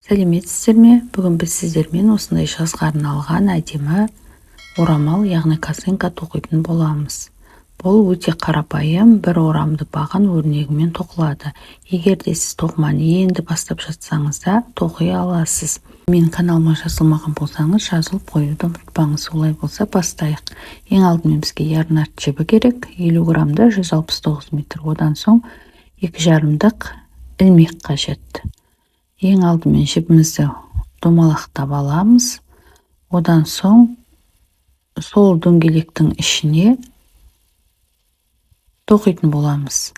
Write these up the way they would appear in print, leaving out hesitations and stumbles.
Сәлеметсіздер ме? Бүгін біз сіздермен осындай жазға арналған әдемі орамал, яғни косынка тоқитын боламыз. Бұл өте қарапайым бір орамды баған өрнегімен тоқылады. Егер де сіз тоқыманы енді бастап жатсаңыз да тоқи аласыз. Мен каналыма жазылмаған болсаңыз жазылып қоюды ұмытпаңыз. Олай болса бастайық. Ең алдымен бізге ярнард жібі керек. 50 грамды 169 метр. Одан соң 2,5 ілмек қажет. Ең алдымен жібімізді домалақтап аламыз. Одан соң сол дөңгелектің ішіне тоқитын боламыз.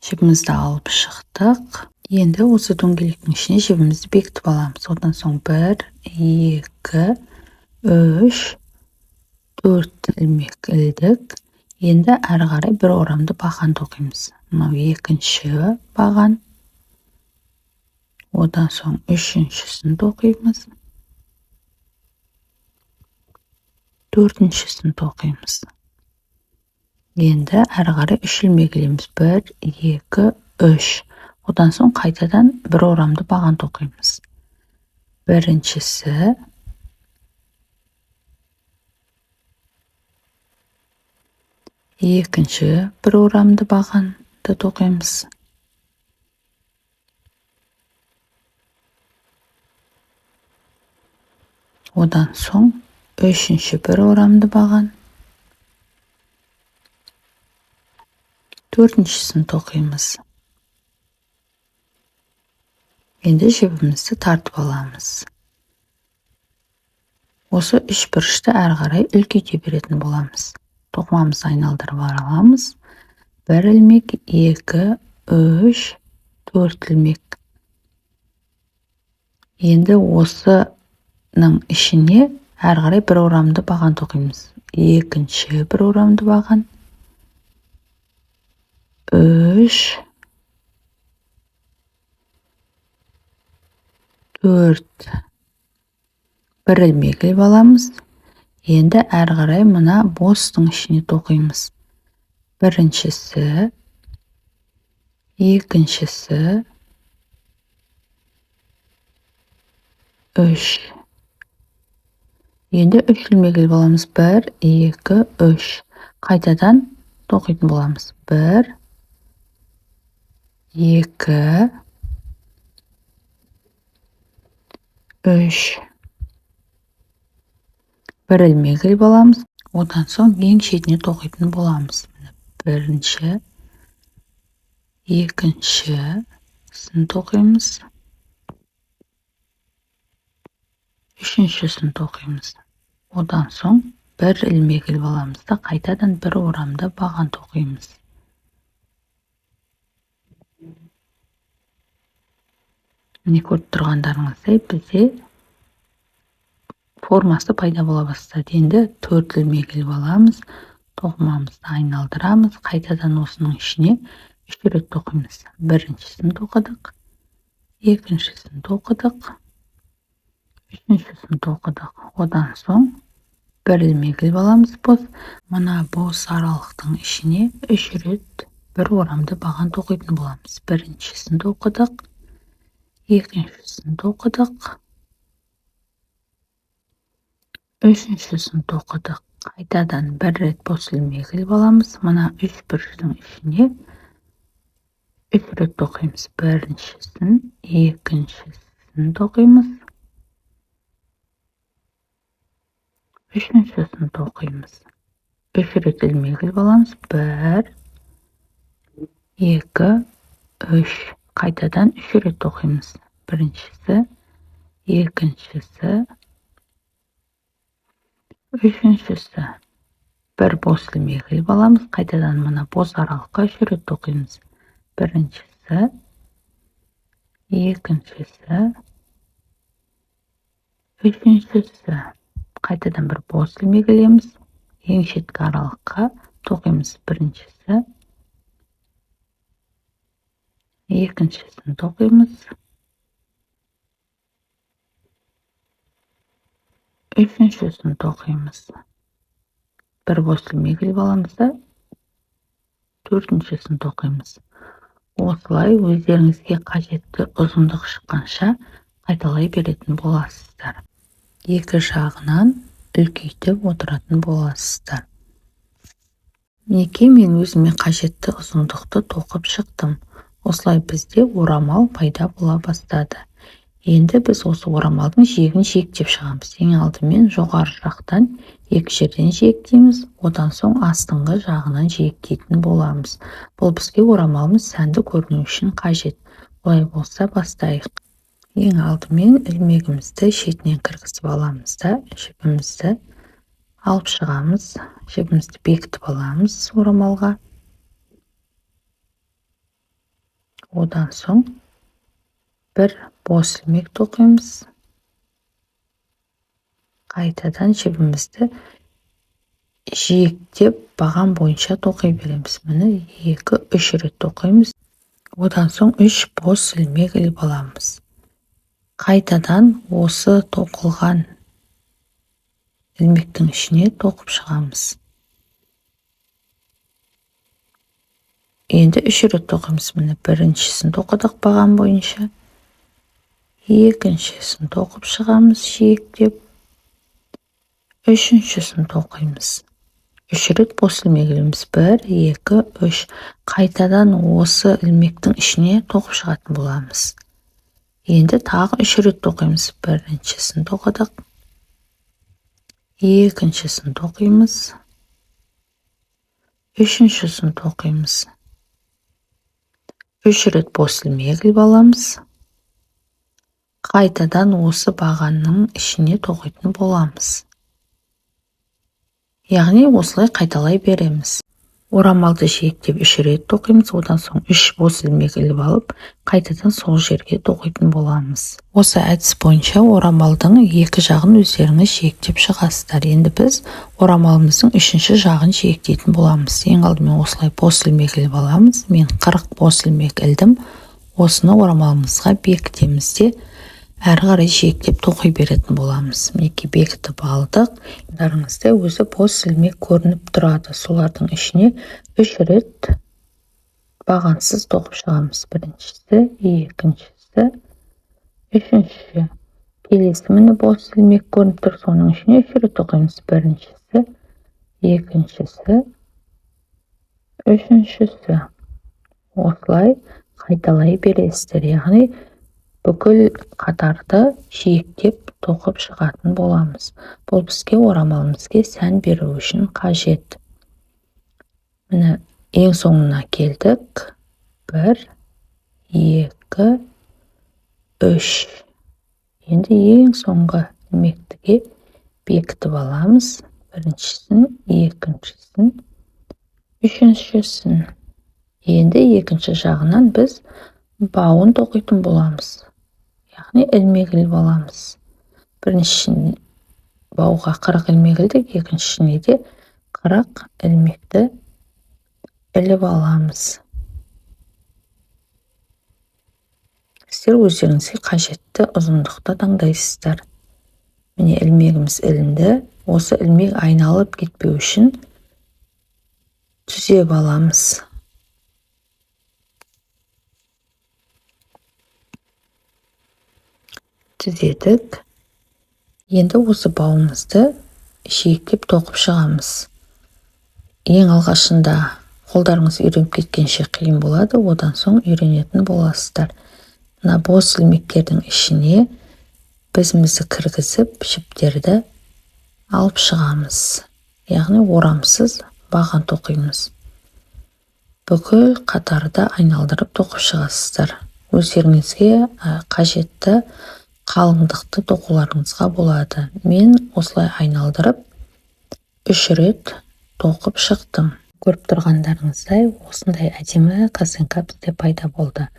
Жібімізді алып шықтық. Енді осы дөңгелектің ішіне жібімізді бекітіп аламыз. Одан соң 1, 2, 3, 4 ілмек ілдік. Енді әрі қарай бір орамды баған тоқимыз. Мынау екінші баған. Одан соң үшіншісін тоқимыз. Төртіншісін тоқимыз. Енді әрі қарай 3 ілмек ілеміз. 1, 2, 3. Одан соң қайтадан бір орамды баған тоқимыз. Біріншісі, екінші бір орамды бағанды тоқимыз. Одан соң үшінші бір орамды баған. Төртіншісін тоқимыз. Енді жібімізді тартып аламыз. Осы үш бұрышты әрі қарай үлкейте беретін боламыз. Тоқымамызды айналдырып аламыз. 1 ілмек, 2, 3, 4 ілмек. Енді осының ішіне әрі қарай бір орамды баған тоқимыз. Екінші бір орамды баған. 3, 4, бір ілмек іліп аламыз. Енді әрі қарай мына бостың ішіне тоқимыз. Біріншісі, екіншісі, 3. Енді 3 ілмек іліп аламыз. 1, 2, 3. Қайтадан тоқитын боламыз. 1, 2, 3. Бір ілмек іліп аламыз. Одан соң ең шетіне тоқитын боламыз. Бірінші, екіншісін тоқимыз. Үшіншісін тоқимыз. Одан соң бір ілмек іліп аламыз да қайтадан бір орамды баған тоқимыз. Міне көріп тұрғандарыңыздай бізде формасы пайда бола бастады. Енді 4 ілмек іліп аламыз. Тоқымамызды айналдырамыз. Қайтадан осының ішіне 3 рет тоқимыз. Біріншісін тоқыдық. Екіншісін тоқыдық. Үшіншісін тоқыдық. Одан соң бір ілмек іліп аламыз бос. Мына бос аралықтың ішіне 3 рет бір орамды баған тоқитын боламыз. Біріншісін тоқыдық. Екіншісін тоқыдық. Үшіншісін тоқыдық. Қайтадан бір рет бос ілмек іліп аламыз. Мына 3 бұрыштың ішіне 3 рет тоқимыз. Біріншісін, екіншісін тоқимыз. Үшіншісін тоқимыз. 3 рет ілмек іліп аламыз. 1, 2, 3. Қайтадан 3 рет тоқимыз. Біріншісі, екіншісі, үшіншісі. Бір бос ілмек іліп аламыз. Қайтадан мына бос аралыққа 3 рет тоқимыз. Біріншісі, екіншісі, үшіншісі. Қайтадан бір бос ілмек ілеміз. Ең шеткі аралыққа тоқимыз. Біріншісі, екіншісін тоқимыз. Үшіншісін тоқимыз. Бір бос ілмек іліп аламыз да төртіншісін тоқимыз. осылай өздеріңізге қажетті ұзындық шыққанша қайталай беретін боласыздар. Екі жағынан үлкейтіп отыратын боласыздар. Мінекей мен өзіме қажетті ұзындықты тоқып шықтым. Осылай бізде орамал пайда бола бастады. Енді біз осы орамалдың жиегін жиектеп шығамыз. Ең алдымен жоғары жақтан екі жерден жиектейміз, одан соң астыңғы жағынан жиектейтін боламыз. Бұл бізге орамалымыз сәнді көріну үшін қажет. Олай болса бастайық. Ең алдымен ілмегімізді шетінен кіргізіп аламыз да, жібімізді алып шығамыз. Жібімізді бекітіп аламыз орамалға. Одан соң бір бос ілмек тоқимыз. Қайтадан жібімізді жиектеп баған бойынша тоқи береміз. Міне 2-3 рет тоқимыз. Одан соң 3 бос ілмек іліп аламыз. Қайтадан осы тоқылған ілмектің ішіне тоқып шығамыз. Енді 3 рет тоқимыз. Міне біріншісін тоқыдық баған бойынша. Екіншісін тоқып шығамыз жиектеп. Үшіншісін тоқимыз. 3 рет бос ілмек ілеміз. 1, 2, 3. Қайтадан осы ілмектің ішіне тоқып шығатын боламыз. Енді тағы 3 рет тоқимыз. Біріншісін тоқыдық. Екіншісін тоқимыз. Үшіншісін тоқимыз. 3 рет бос ілмек іліп аламыз. Қайтадан осы бағанның ішіне тоқитын боламыз. Яғни осылай қайталай береміз. Орамалды жиектеп 3 рет тоқимыз, одан соң 3 бос ілмек іліп алып, қайтадан сол жерге тоқитын боламыз. Осы әдіс бойынша орамалдың екі жағын өздеріңіз жиектеп шығасыздар. Енді біз орамалымыздың 3-ші жағын жиектейтін боламыз. Ең алдымен осылай бос ілмек іліп аламыз. Мен 40 бос ілмек ілдім. Осыны орамалымызға бекітеміз де әрі қарай жиектеп тоқи беретін боламыз. Мінекей бекітіп алдық. Дарыңызда өзі бос ілмек көрініп тұрады. Солардың ішіне 3 рет бағансыз тоқып шығамыз. Біріншісі, екіншісі, үшінші. Келесі міне бос ілмек көрініп тұр. Соның ішіне 3 рет тоқимыз. Біріншісі, екіншісі, үшіншісі. Осылай қайталай бересіздер. Яғни бүкіл қатарды жиектеп тоқып шығатын боламыз. Бұл бізге орамалымызға сән беру үшін қажет. Міне ең соңына келдік. 1, 2, 3. Енді ең соңғы ілмектіге бекітіп аламыз. Біріншісін, екіншісін, үшіншісін. Енді екінші жағынан біз бауын тоқитын боламыз. Яғни ілмек іліп аламыз. Біріншісін бауға 40 ілмек ілдік, екіншісіне де 40 ілмекті іліп аламыз. Сіздер өздеріңізге қажетті ұзындықты таңдайсыздар. Міне ілмегіміз ілінді. Осы ілмек айналып кетпеу үшін түзеп аламыз. Түзедік. Енді осы бауымызды жиектеп тоқып шығамыз. Ең алғашында қолдарыңыз үйреніп кеткенше қиын болады, одан соң үйренетін боласыздар. Мына бос ілмектердің ішіне бізімізді кіргізіп, жіптерді алып шығамыз. Яғни орамсыз баған тоқимыз. Бүкіл қатарды айналдырып тоқып шығасыздар. Өздеріңізге қажетті қалыңдықты тоқуларыңызға болады. Мен осылай айналдырып 3 рет тоқып шықтым. Көріп тұрғандарыңыздай осындай әдемі косынка бізде пайда болды.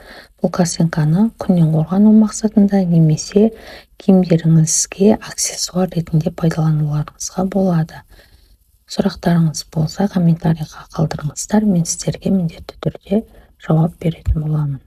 Бұл косынканы күннен қорғану мақсатында немесе киімдеріңізге аксессуар ретінде пайдалануларыңызға болады. Сұрақтарыңыз болса комментарийға қалдырыңыздар, мен сіздерге міндетті түрде жауап беретін боламын.